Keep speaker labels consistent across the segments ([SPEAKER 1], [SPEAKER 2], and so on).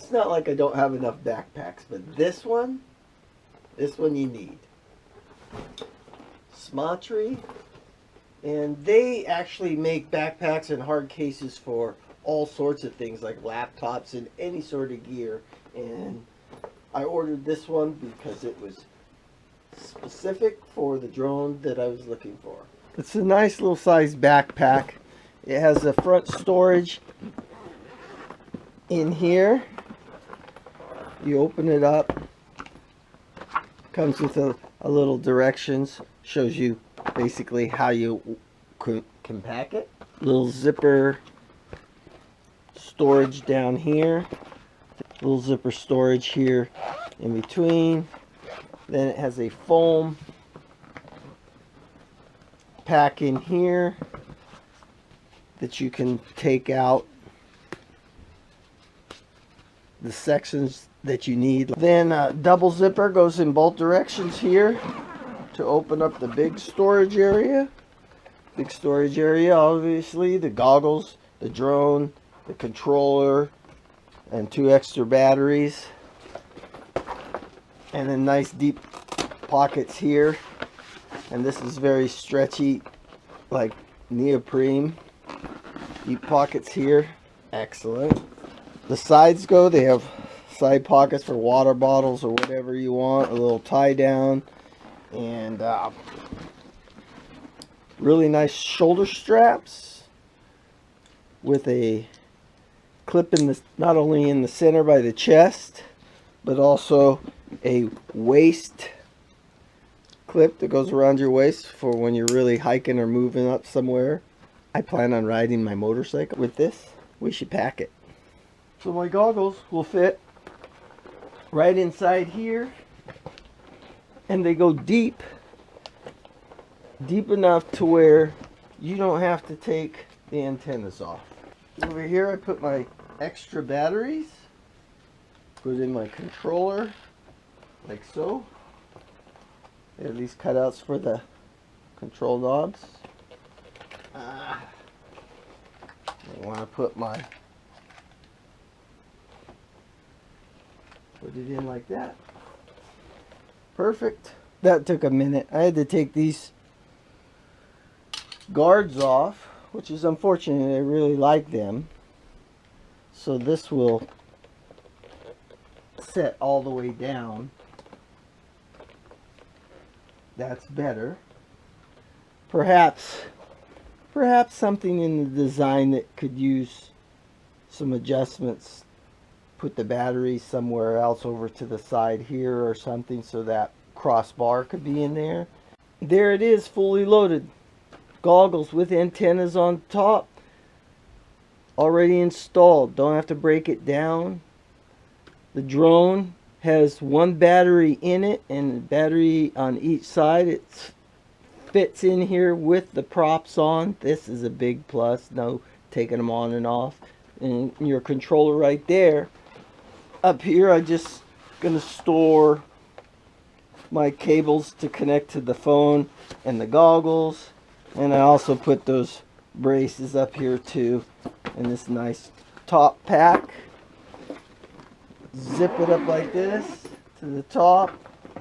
[SPEAKER 1] It's not like I don't have enough backpacks, but this one you need. Smatry, and they actually make backpacks and hard cases for all sorts of things like laptops and any sort of gear. And I ordered this one because it was specific for the drone that I was looking for. It's a nice little sized backpack. It has a front storage in here. You open it up, comes with a little directions, shows you basically how you can pack it. Little zipper storage down here, little zipper storage here in between. Then it has a foam pack in here that you can take out the sections that you need. Then a double zipper goes in both directions here to open up the big storage area. Big storage area, obviously, the goggles, the drone, the controller, and 2 extra batteries. And then nice deep pockets here. And this is very stretchy, like neoprene. Deep pockets here. Excellent. The sides go, they have side pockets for water bottles or whatever you want. A little tie down. And really nice shoulder straps with a clip in the, not only in the center by the chest, but also a waist clip that goes around your waist for when you're really hiking or moving up somewhere. I plan on riding my motorcycle with this. We should pack it. So my goggles will fit right inside here, and they go deep enough to where you don't have to take the antennas off. Over here I put my extra batteries, put in my controller like so. There are these cutouts for the control knobs. I want to put it in like that. Perfect. That took a minute. I had to take these guards off, which is unfortunate. I really like them. So this will set all the way down. That's better. Perhaps something in the design that could use some adjustments. Put the battery somewhere else over to the side here or something so that crossbar could be in there. There it is, fully loaded. Goggles with antennas on top. Already installed. Don't have to break it down. The drone has 1 battery in it and a battery on each side. It fits in here with the props on. This is a big plus. No taking them on and off. And your controller right there. Up here I just gonna store my cables to connect to the phone and the goggles. And I also put those braces up here too. And this nice top pack. Zip it up like this to the top.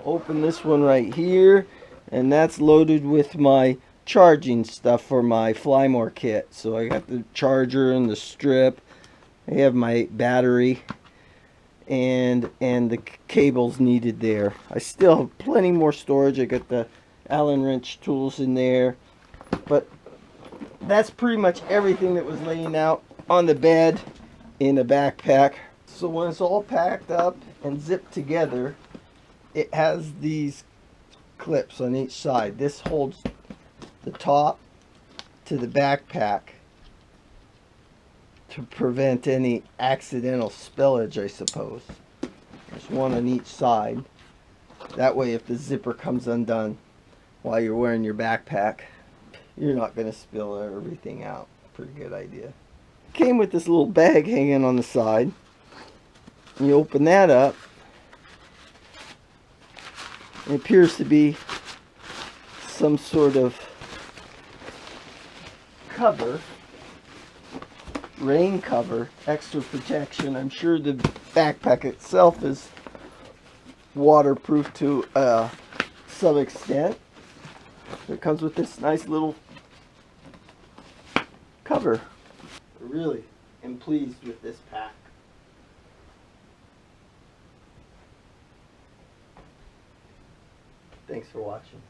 [SPEAKER 1] Open this one right here. And that's loaded with my charging stuff for my Flymore kit. So I got the charger and the strip. I have my battery and the cables needed there. I still have plenty more storage. I got the Allen wrench tools in there. But that's pretty much everything that was laying out on the bed in a backpack. So when it's all packed up and zipped together, it has these clips on each side. This holds the top to the backpack to prevent any accidental spillage, I suppose. There's one on each side. That way if the zipper comes undone while you're wearing your backpack, you're not going to spill everything out. Pretty good idea. Came with this little bag hanging on the side. You open that up. It appears to be some sort of cover. rain cover, extra protection. I'm sure the backpack itself is waterproof to some extent. It comes with this nice little cover. I really am pleased with this pack. Thanks for watching.